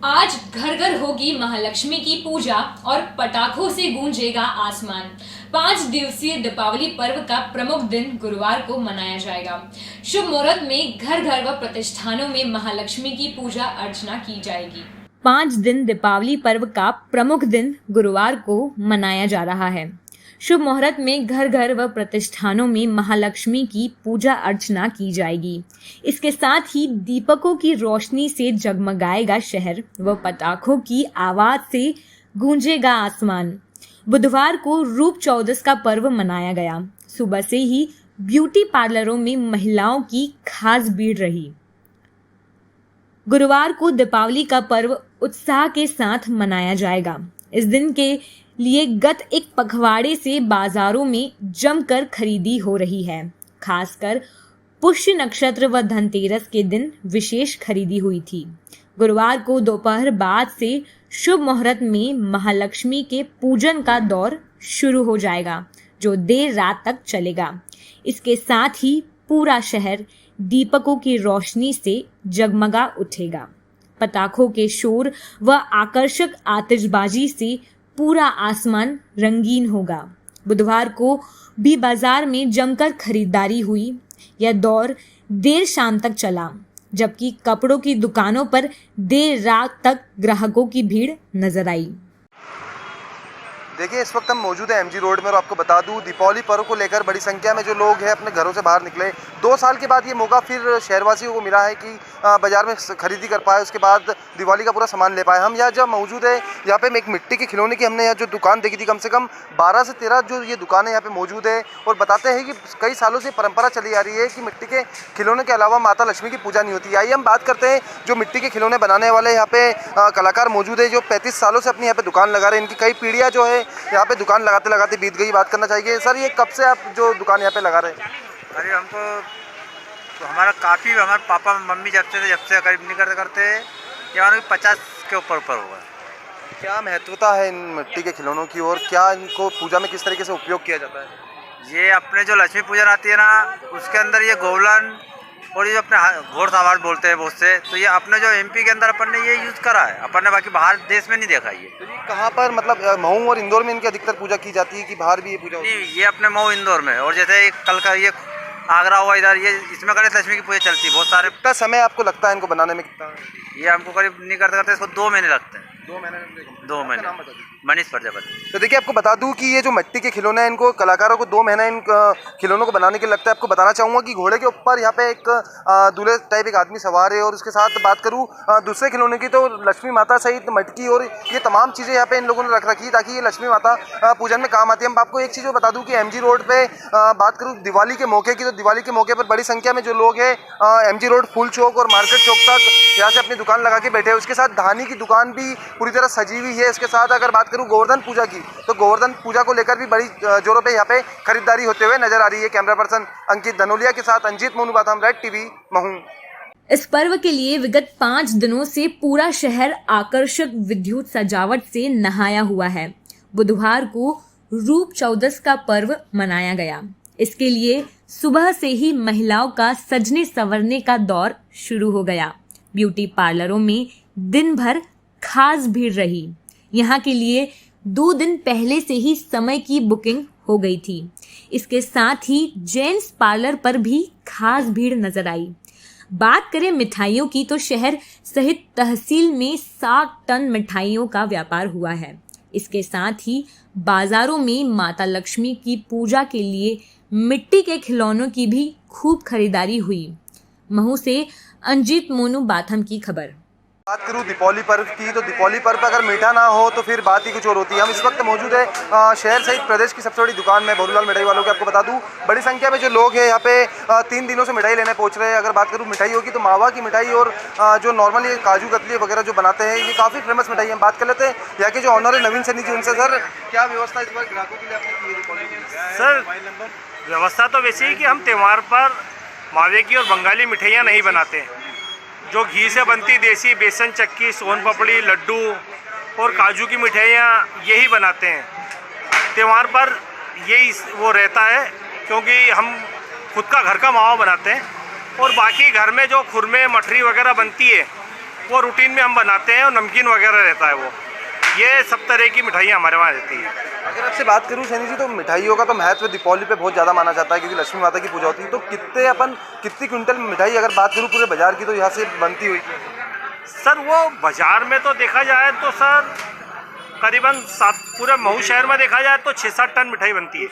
आज घर घर होगी महालक्ष्मी की पूजा और पटाखों से गूंजेगा आसमान। 5 दिवसीय दीपावली पर्व का प्रमुख दिन गुरुवार को मनाया जाएगा। शुभ मुहूर्त में घर घर व प्रतिष्ठानों में महालक्ष्मी की पूजा अर्चना की जाएगी। 5 दिन दीपावली पर्व का प्रमुख दिन गुरुवार को मनाया जा रहा है। शुभ मुहूर्त में घर घर व प्रतिष्ठानों में महालक्ष्मी की पूजा अर्चना की जाएगी। इसके साथ ही दीपकों की रोशनी से जगमगाएगा शहर व पटाखों की आवाज से गूंजेगा आसमान। बुधवार को रूप चौदस का पर्व मनाया गया। सुबह से ही ब्यूटी पार्लरों में महिलाओं की खास भीड़ रही। गुरुवार को दीपावली का पर्व उत्साह के साथ मनाया जाएगा। इस दिन के लिए गत एक पखवाड़े से बाजारों में जमकर खरीदी हो रही है। खासकर पुष्य नक्षत्र व धनतेरस के दिन विशेष खरीदी हुई थी। गुरुवार को दोपहर बाद से शुभ मुहूर्त में महालक्ष्मी के पूजन का दौर शुरू हो जाएगा, जो देर रात तक चलेगा। इसके साथ ही पूरा शहर दीपकों की रोशनी से जगमगा उठेगा। पटाखों के शोर व आकर्षक आतिशबाजी से पूरा आसमान रंगीन होगा। बुधवार को भी बाजार में जमकर खरीदारी हुई। यह दौर देर शाम तक चला, जबकि कपड़ों की दुकानों पर देर रात तक ग्राहकों की भीड़ नजर आई। देखिए, इस वक्त हम मौजूद है एमजी रोड में और आपको बता दूं, दीपावली पर्व को लेकर बड़ी संख्या में जो लोग हैं अपने घरों से बाहर निकले। 2 साल के बाद ये मौका फिर शहरवासियों को मिला है कि बाजार में खरीदी कर पाए, उसके बाद दिवाली का पूरा सामान ले पाए। हम यहाँ जब मौजूद है, यहाँ पे एक मिट्टी के खिलौने की हमने यहाँ जो दुकान देखी थी, कम से कम 12 से 13 जो ये दुकानें यहाँ पे मौजूद है और बताते हैं कि कई सालों से परंपरा चली आ रही है कि मिट्टी के खिलौने के अलावा माता लक्ष्मी की पूजा नहीं होती। आइए हम बात करते हैं जो मिट्टी के खिलौने बनाने वाले यहाँ पे कलाकार मौजूद है, जो 35 सालों से अपनी यहाँ पे दुकान लगा रहे हैं। इनकी कई पीढ़ियाँ जो है यहाँ पे दुकान लगाते लगाते बीत गई। बात करना चाहिए सर, ये कब से आप जो दुकान यहाँ पे लगा रहे हैं? अरे हमको तो हमारे पापा मम्मी जब से करीब नहीं करते ये हमारे 50 के ऊपर होगा। क्या महत्वता है इन मिट्टी के खिलौनों की और क्या इनको पूजा में किस तरीके से उपयोग किया जाता है? ये अपने जो लक्ष्मी पूजन आती है ना, उसके अंदर ये गोवलन और ये अपने घोड़ सवार बोलते हैं बहुत से, तो ये अपने जो एमपी के अंदर अपन ने ये यूज़ करा है, अपन ने बाकी बाहर देश में नहीं देखा ये। तो ये कहाँ पर, मतलब महू और इंदौर में इनकी अधिकतर पूजा की जाती है कि बाहर भी ये पूजा होती है? नहीं, ये अपने मऊ इंदौर में, और जैसे कल का ये आगरा हुआ इधर, ये इसमें गणेश लक्ष्मी की पूजा चलती है बहुत सारे। कितना समय आपको लगता है इनको बनाने में? कितना? ये हमको करीब नहीं करते इसको 2 महीने लगते हैं। 2 महीने। मनीष प्रजापति। तो देखिए, आपको बता दूं कि ये जो मिट्टी के खिलौने हैं, इनको कलाकारों को 2 महीना इन खिलौनों को बनाने के लिए लगता है। आपको बताना चाहूँगा कि घोड़े के ऊपर यहाँ पे एक दूल्हे टाइप एक आदमी सवार है और उसके साथ बात करूँ दूसरे खिलौने की तो लक्ष्मी माता सहित मटकी और ये तमाम चीज़ें यहाँ पे इन लोगों ने रख रखी है ताकि ये लक्ष्मी माता पूजन में काम आती है। हम आपको एक चीज़ बता दूँ कि एमजी रोड पर बात करूँ दिवाली के मौके की, तो दिवाली के मौके पर बड़ी संख्या में जो लोग हैं एमजी रोड, फूल चौक और मार्केट चौक तक यहाँ से अपनी दुकान लगा के बैठे हैं। उसके साथ धानी की दुकान भी पूरी तरह सजी हुई है। इसके साथ अगर बात करूँ गोवर्धन पूजा की, तो गोवर्धन पूजा को लेकर भी बड़ी जोरों पे यहाँ पे खरीदारी होते हुए नजर आ रही है। कैमरा पर्सन अंकित धनोलिया के साथ अंजीत मोनू बाथम, रेड टीवी, महू। इस पर्व के लिए विगत 5 दिनों से पूरा शहर आकर्षक विद्युत सजावट से नहाया हुआ है। बुधवार को रूप चौदस का पर्व मनाया गया। इसके लिए सुबह से ही महिलाओं का सजने संवरने का दौर शुरू हो गया। ब्यूटी पार्लरों में दिन भर खास भीड़ रही। यहाँ के लिए 2 दिन पहले से ही समय की बुकिंग हो गई थी। इसके साथ ही जेंट्स पार्लर पर भी खास भीड़ नजर आई। बात करें मिठाइयों की, तो शहर सहित तहसील में 60 टन मिठाइयों का व्यापार हुआ है। इसके साथ ही बाजारों में माता लक्ष्मी की पूजा के लिए मिट्टी के खिलौनों की भी खूब खरीदारी हुई। महू से अंजीत मोनू बाथम की खबर। बात करूँ दीपावली पर्व की, तो दीपावली पर्व पर अगर मीठा ना हो तो फिर बात ही कुछ और होती है। हम इस वक्त मौजूद है शहर सहित प्रदेश की सबसे बड़ी दुकान में, भोलूलाल मिठाई वालों की। आपको बता दूं बड़ी संख्या में जो लोग हैं यहाँ पे 3 दिनों से मिठाई लेने पहुँच रहे हैं। अगर बात करूँ मिठाइयों की, तो मावा की मिठाई और जो नॉर्मली काजू कतली वगैरह जो बनाते हैं, ये काफ़ी फेमस मिठाई है। बात कर लेते हैं यहाँ के जो ऑनर है नवीन सन्नी जी, उनसे। सर, क्या व्यवस्था इस बार ग्राहकों के लिए आपने की है दीपावली की? सर, व्यवस्था तो वैसे ही कि हम त्यौहार पर मावे की और बंगाली मिठाइयाँ नहीं बनाते हैं। जो घी से बनती देसी बेसन चक्की, सोन पापड़ी, लड्डू और काजू की मिठाइयाँ यही बनाते हैं। त्यौहार पर यही वो रहता है, क्योंकि हम खुद का घर का मावा बनाते हैं और बाकी घर में जो खुरमे मठरी वगैरह बनती है वो रूटीन में हम बनाते हैं और नमकीन वगैरह रहता है वो। ये सब तरह की मिठाइयाँ हमारे वहाँ रहती है। अगर आपसे बात करूँ सैनी जी, तो मिठाइयों का तो महत्व दीपावली पे बहुत ज़्यादा माना जाता है क्योंकि लक्ष्मी माता की पूजा होती है। तो कितनी क्विंटल मिठाई अगर बात करूँ पूरे बाजार की तो यहाँ से बनती हुई? सर वो बाजार में तो देखा जाए तो सर करीबन 7, पूरे महू शहर में देखा जाए तो 6-7 टन मिठाई बनती है।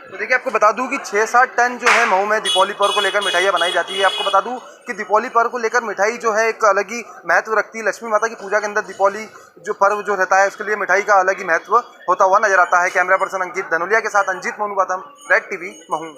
तो देखिए, आपको बता दूं कि 6-7 टन जो है मऊ में दीपावली पर्व को लेकर मिठाइयाँ बनाई जाती है। आपको बता दूं कि दीपावली पर्व को लेकर मिठाई जो है एक अलग ही महत्व रखती है। लक्ष्मी माता की पूजा के अंदर दीपावली जो पर्व जो रहता है उसके लिए मिठाई का अलग ही महत्व होता हुआ नजर आता है। कैमरा पर्सन अंकित धनोलिया के साथ अंजित मोनू बातम, रेड टीवी महू।